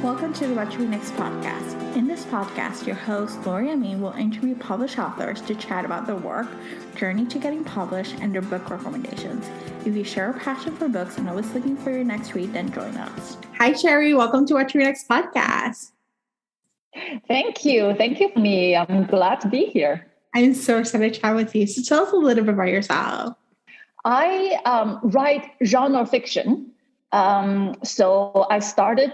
Welcome to the What to Read Next podcast. In this podcast, your host, Lori Amin, will interview published authors to chat about their work, journey to getting published, and their book recommendations. If you share a passion for books and always looking for your next read, then join us. Hi, Sherry. Welcome to What to Read Next podcast. Thank you. Thank you for me. I'm glad to be here. I'm so excited to chat with you. So tell us a little bit about yourself. I write genre fiction. So I started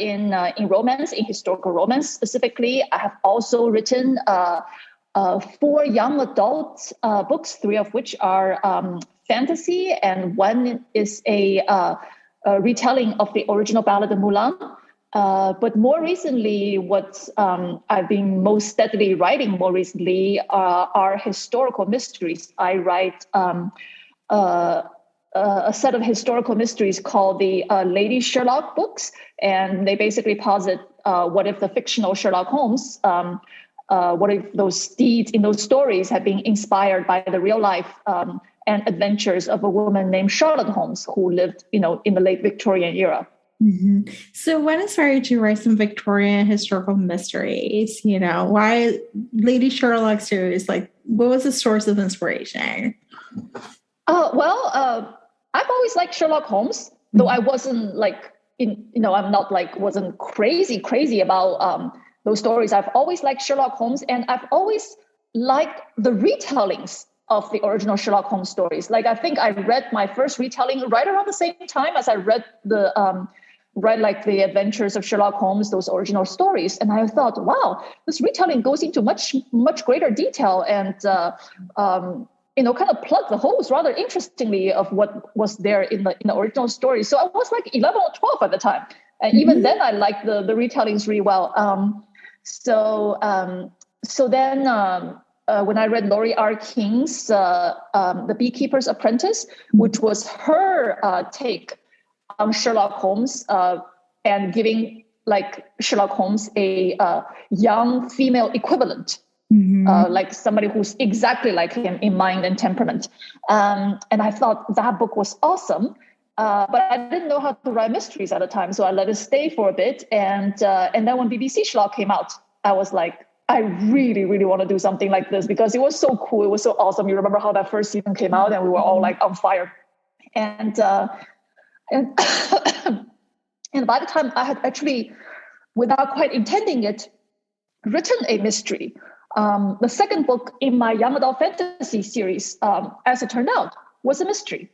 in romance, in historical romance specifically. I have also written 4 young adult books, 3 of which are fantasy, and 1 is a retelling of the original Ballad of Mulan. But more recently, what I've been most steadily writing more recently are historical mysteries. I write a set of historical mysteries called the Lady Sherlock books. And they basically posit what if the fictional Sherlock Holmes, what if those deeds in those stories have been inspired by the real life and adventures of a woman named Charlotte Holmes who lived, in the late Victorian era. Mm-hmm. So when inspired you to write some Victorian historical mysteries? Why Lady Sherlock series? Like, what was the source of inspiration? I've always liked Sherlock Holmes, though I wasn't wasn't crazy about those stories. I've always liked Sherlock Holmes, and I've always liked the retellings of the original Sherlock Holmes stories. Like, I think I read my first retelling right around the same time as I read the Adventures of Sherlock Holmes, those original stories. And I thought, wow, this retelling goes into much, much greater detail and, kind of plug the holes rather interestingly of what was there in the original story. So I was like 11 or 12 at the time. And even then I liked the retellings really well. So then when I read Laurie R. King's The Beekeeper's Apprentice, which was her take on Sherlock Holmes and giving Sherlock Holmes a young female equivalent, like somebody who's exactly like him in mind and temperament. And I thought that book was awesome, but I didn't know how to write mysteries at the time, so I let it stay for a bit. And then when BBC Sherlock came out, I was like, I really, really want to do something like this because it was so cool. It was so awesome. You remember how that first season came out and we were all like on fire. And and by the time I had actually, without quite intending it, written a mystery. The second book in my young adult fantasy series, as it turned out, was a mystery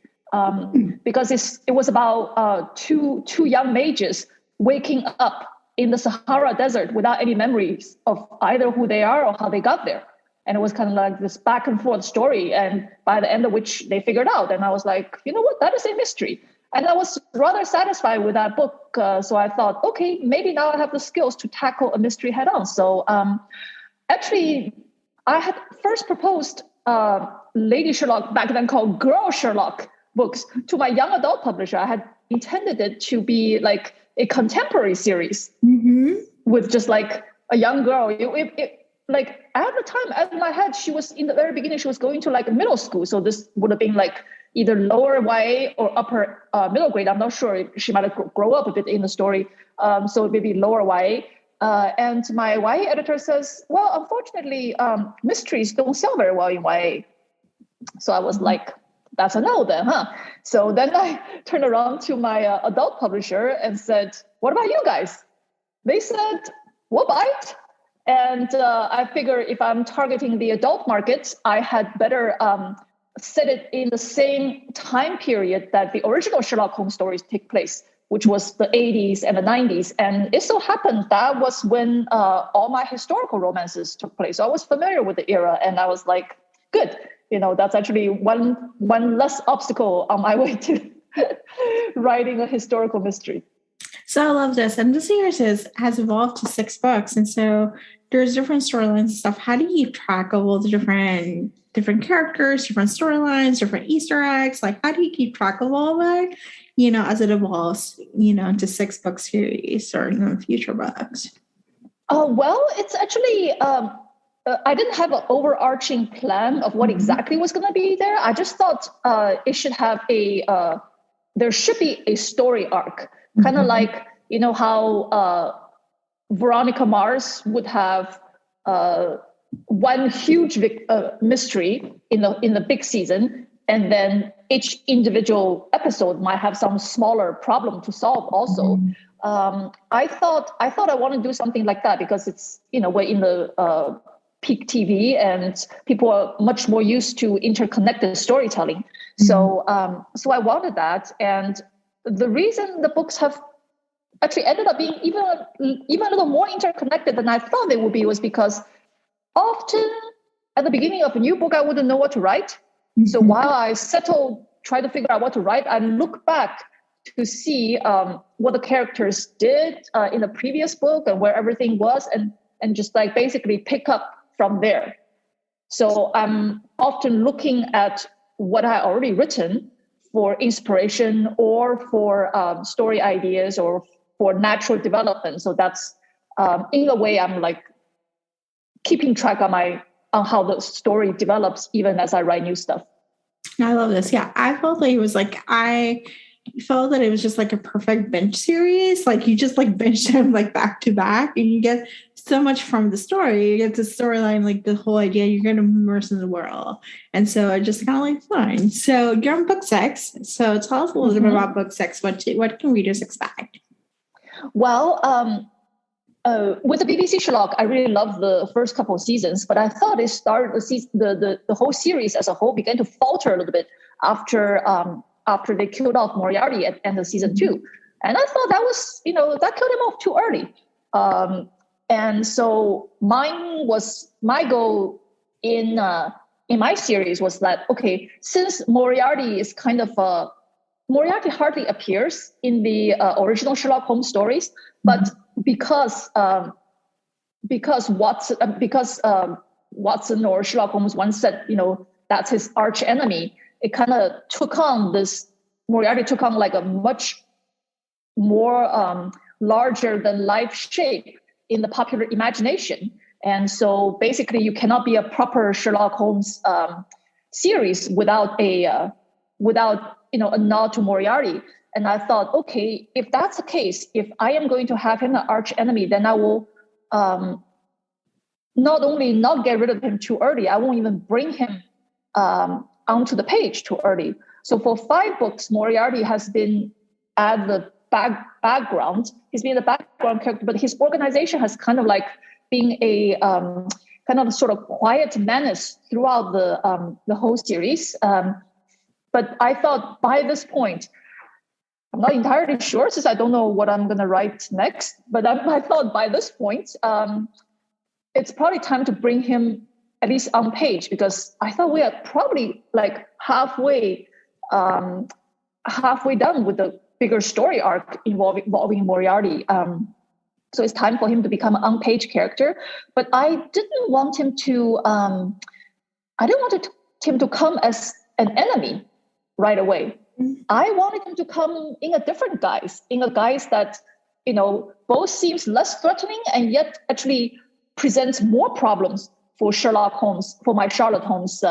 because it was about two young mages waking up in the Sahara Desert without any memories of either who they are or how they got there. And it was kind of like this back and forth story. And by the end of which they figured out. And I was like, you know what? That is a mystery. And I was rather satisfied with that book. So I thought, okay, maybe now I have the skills to tackle a mystery head on. So actually, I had first proposed Lady Sherlock, back then called Girl Sherlock books, to my young adult publisher. I had intended it to be like a contemporary series with just like a young girl. Like at the time, in my head, she was in the very beginning, she was going to like middle school. So this would have been like either lower YA or upper middle grade. I'm not sure. She might have grown up a bit in the story. So maybe lower YA. And my YA editor says, well, unfortunately, mysteries don't sell very well in YA. So I was like, that's a no then, huh? So then I turned around to my adult publisher and said, what about you guys? They said, we'll bite. And I figure if I'm targeting the adult market, I had better set it in the same time period that the original Sherlock Holmes stories take place, which was the 80s and the 90s. And it so happened that was when all my historical romances took place. So I was familiar with the era, and I was like, good. That's actually one less obstacle on my way to writing a historical mystery. So I love this. And the series has evolved to 6 books. And so there's different storylines and stuff. How do you keep track of all the different characters, different storylines, different Easter eggs? Like, how do you keep track of all that, as it evolves, into 6 book series or future books? Well, it's actually, I didn't have an overarching plan of what exactly was going to be there. I just thought it should have there should be a story arc, kind of like, you know how Veronica Mars would have one huge mystery in the big season, and then each individual episode might have some smaller problem to solve also. I thought I want to do something like that, because it's, you know, we're in the peak TV and people are much more used to interconnected storytelling. So I wanted that. And the reason the books have actually ended up being even a little more interconnected than I thought they would be was because often at the beginning of a new book, I wouldn't know what to write. So while I try to figure out what to write, I look back to see what the characters did in the previous book and where everything was, and just like basically pick up from there. So I'm often looking at what I already written for inspiration or for story ideas or for natural development. So that's in a way I'm like keeping track on how the story develops even as I write new stuff. I love this. Yeah, I felt that it was just like a perfect binge series. Like you just like binge them like back to back, and you get so much from the story. You get the storyline, like the whole idea. You're going to immerse in the world, and so I just kind of like fine. So you're on book 6. So tell us a little bit about book 6. What can readers expect? Well, with the BBC Sherlock, I really loved the first couple of seasons, but I thought it started the whole series as a whole began to falter a little bit after they killed off Moriarty at the end of season 2. And I thought that was, that killed him off too early. And so my goal in my series was that, okay, since Moriarty is Moriarty hardly appears in the original Sherlock Holmes stories, but because Watson or Sherlock Holmes once said, that's his arch enemy, it kind of Moriarty took on like a much more larger than life shape in the popular imagination. And so basically you cannot be a proper Sherlock Holmes series without a nod to Moriarty. And I thought, okay, if that's the case, if I am going to have him an arch enemy, then I will not only not get rid of him too early, I won't even bring him onto the page too early. So for 5 books, Moriarty has been at the background. He's been the background character, but his organization has kind of like been a kind of sort of quiet menace throughout the whole series. But I thought by this point, I'm not entirely sure since I don't know what I'm going to write next, but I thought by this point, it's probably time to bring him at least on page, because I thought we are probably like halfway done with the bigger story arc involving Moriarty. So it's time for him to become an on-page character. But I didn't want him to come as an enemy right away. I wanted him to come in a different guise, in a guise that, both seems less threatening and yet actually presents more problems for Sherlock Holmes, for my Charlotte Holmes,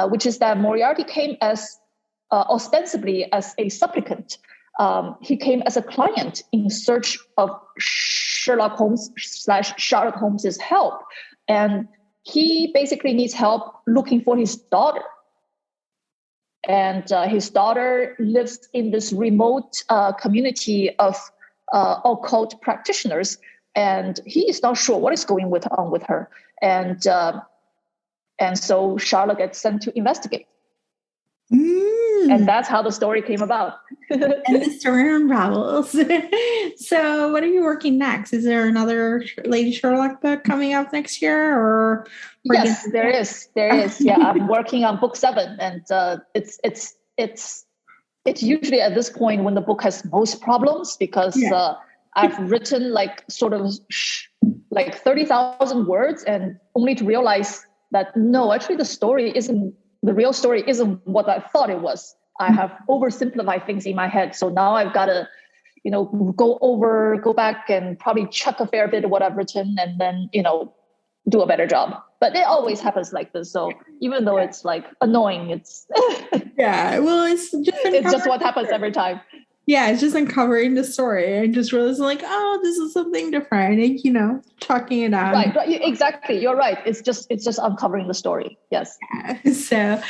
which is that Moriarty came as ostensibly as a supplicant. He came as a client in search of Sherlock Holmes / Charlotte Holmes's help. And he basically needs help looking for his daughter. And his daughter lives in this remote community of occult practitioners, and he is not sure what is going on with her. And so Charlotte gets sent to investigate. And that's how the story came about. And the story unravels. So what are you working next? Is there another Lady Sherlock book coming up next year? Or yes, there is. Yeah, I'm working on book 7, and it's usually at this point when the book has most problems, because I've written like sort of like 30,000 words, and only to realize that no, actually the real story isn't what I thought it was. I have oversimplified things in my head. So now I've got to, go back and probably check a fair bit of what I've written, and then, do a better job. But it always happens like this. So even though it's like annoying, it's well, it's just what happens every time. yeah, it's just uncovering the story and just realizing like, oh, this is something different, and talking it out. Right, exactly. You're right. It's just uncovering the story. Yes. Yeah. So,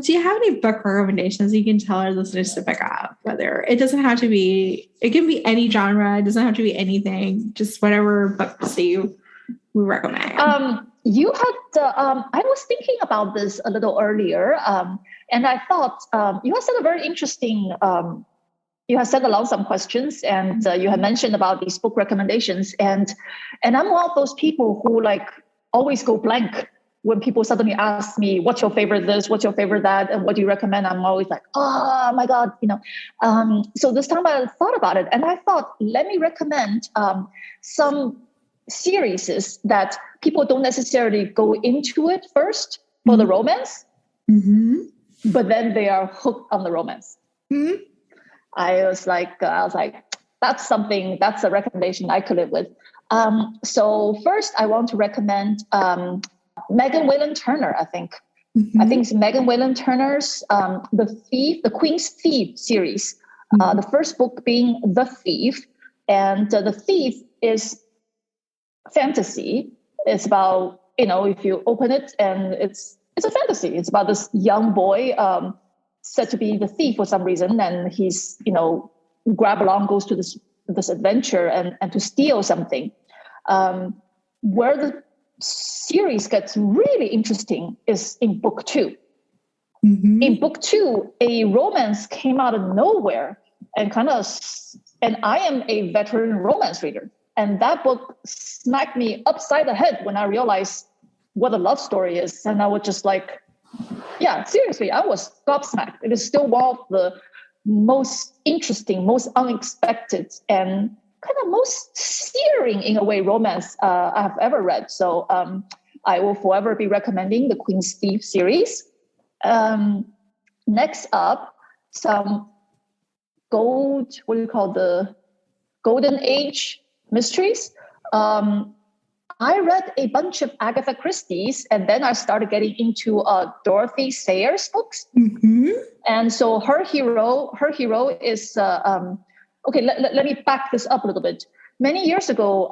do you have any book recommendations you can tell our listeners to pick up? Whether it doesn't have to be, it can be any genre. It doesn't have to be anything. Just whatever books that you would recommend. You had. I was thinking about this a little earlier, and I thought you had said a very interesting. You have sent along some questions, and you had mentioned about these book recommendations, and I'm one of those people who like always go blank when people suddenly ask me, "What's your favorite this? What's your favorite that? And what do you recommend?" I'm always like, "Oh my god," So this time I thought about it, and I thought, let me recommend some series that people don't necessarily go into it first for the romance, but then they are hooked on the romance. I was like, that's a recommendation I could live with. So first, I want to recommend Megan Whalen Turner. I think it's Megan Whalen Turner's The Queen's Thief series. The first book being The Thief, and The Thief is fantasy. It's about, if you open it, and it's a fantasy. It's about this young boy said to be the thief for some reason, and he's grab along, goes to this adventure and to steal something. Where the series gets really interesting is in book 2. In book 2, a romance came out of nowhere and I am a veteran romance reader, and that book smacked me upside the head when I realized what a love story is, and I was just like, yeah, seriously, I was gobsmacked. It is still one of the most interesting, most unexpected, and kind of most searing, in a way, romance I have ever read. So I will forever be recommending the Queen's Thief series. Next up, some the Golden Age mysteries. I read a bunch of Agatha Christie's, and then I started getting into Dorothy Sayers books. And so her hero is okay. Let me back this up a little bit. Many years ago,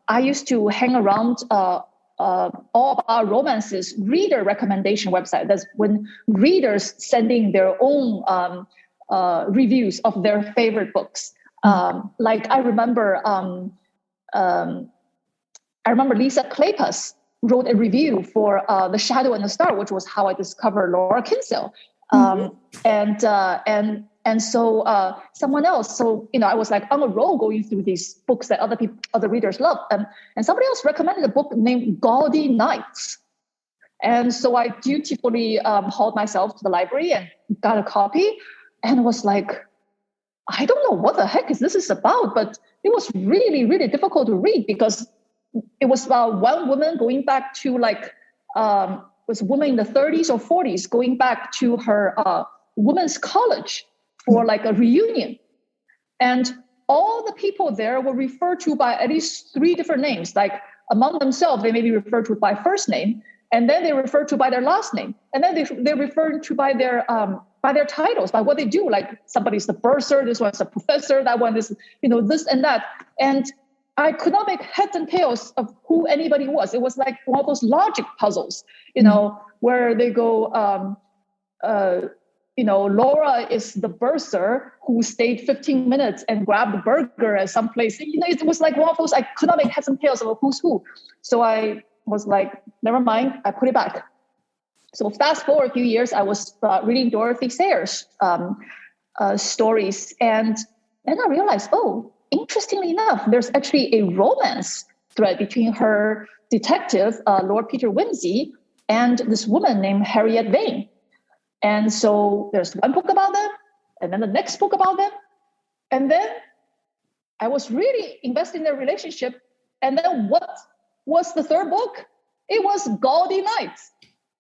I used to hang around all of our romances reader recommendation website. That's when readers sending their own reviews of their favorite books. Like I remember. I remember Lisa Kleypas wrote a review for The Shadow and the Star, which was how I discovered Laura Kinsale. And so someone else, I was like on a roll going through these books that other readers love. And somebody else recommended a book named Gaudy Nights. And so I dutifully hauled myself to the library and got a copy, and was like, I don't know what the heck this is about, but it was really, really difficult to read because it was about one woman going back to was a woman in the 30s or 40s going back to her women's college for like a reunion. And all the people there were referred to by at least 3 different names. Like among themselves, they may be referred to by first name, and then they refer to by their last name. And then they're referred to by their titles, by what they do. Like somebody's the bursar, this one's a professor, that one is, this and that. And I could not make heads and tails of who anybody was. It was like one of those logic puzzles, where they go, Laura is the bursar who stayed 15 minutes and grabbed a burger at some place. It was like one of those, I could not make heads and tails of who's who. So I was like, never mind, I put it back. So fast forward a few years, I was reading Dorothy Sayers' stories. And then I realized, interestingly enough, there's actually a romance thread between her detective, Lord Peter Wimsey, and this woman named Harriet Vane. And so there's one book about them, and then the next book about them. And then I was really invested in their relationship. And then what was the third book? It was Gaudy Nights.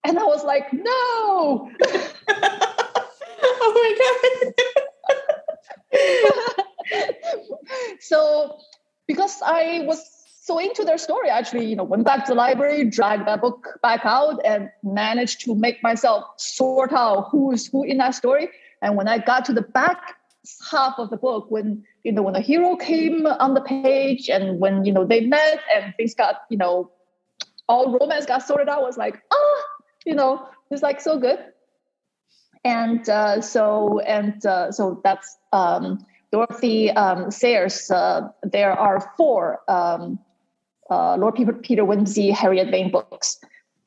And I was like, no. Oh my God. So because I was so into their story, I actually, went back to the library, dragged that book back out, and managed to make myself sort out who's who in that story. And when I got to the back half of the book when, when the hero came on the page and when, they met and things got, all romance got sorted out, was like, it's like so good. And so that's Dorothy Sayers. There are 4 Lord Peter Wimsey, Harriet Vane books.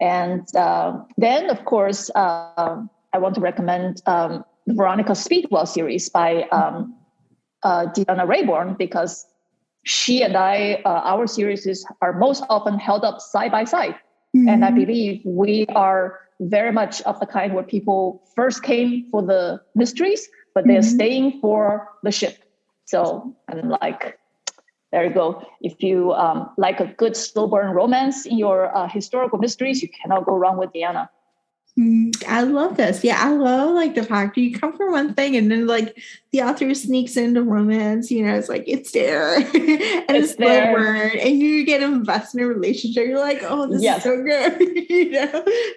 And then, of course, I want to recommend the Veronica Speedwell series by Deanna Rayborn, because she and I, our series are most often held up side by side. Mm-hmm. And I believe we are very much of the kind where people first came for the mysteries, but they're staying for the ship. So I'm like, there you go. If you like a good slow burn romance in your historical mysteries, you cannot go wrong with Deanna. I love this. Yeah, I love like the fact that you come from one thing and then like the author sneaks into romance, it's like it's there and it's slow burn and you get invested in a relationship. You're like, oh, this is so good.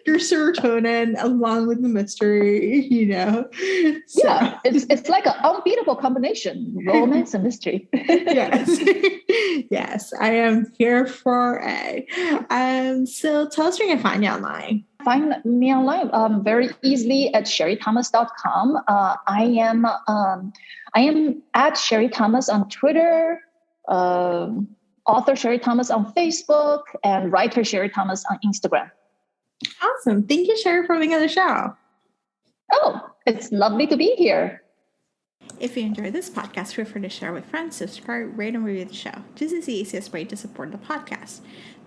Your serotonin along with the mystery, So. Yeah, it's like an unbeatable combination, romance and mystery. Yes. Yes, I am here for it. So tell us where you can find you online. Find me online very easily at sherrythomas.com. I am at Sherry Thomas on Twitter, author Sherry Thomas on Facebook, and writer Sherry Thomas on Instagram. Awesome. Thank you, Sherry, for being on the show. Oh, it's lovely to be here. If you enjoyed this podcast, feel free to share with friends, subscribe, rate, and review the show. This is the easiest way to support the podcast.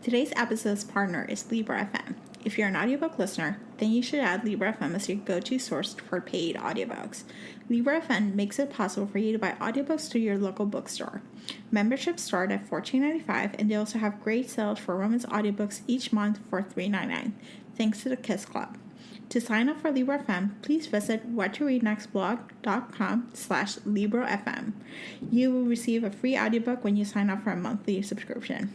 Today's episode's partner is Libra FM. If you're an audiobook listener, then you should add Libra FM as your go-to source for paid audiobooks. Libra FM makes it possible for you to buy audiobooks through your local bookstore. Memberships start at $14.95, and they also have great sales for romance audiobooks each month for $3.99, thanks to the Kiss Club. To sign up for Libra FM, please visit whattoreadnextblog.com/LibraFM. You will receive a free audiobook when you sign up for a monthly subscription.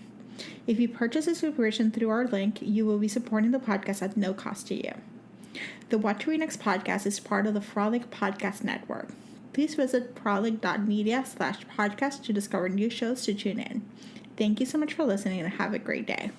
If you purchase a subscription through our link, you will be supporting the podcast at no cost to you. The What to Read Next podcast is part of the Frolic Podcast Network. Please visit frolic.media/podcast to discover new shows to tune in. Thank you so much for listening and have a great day.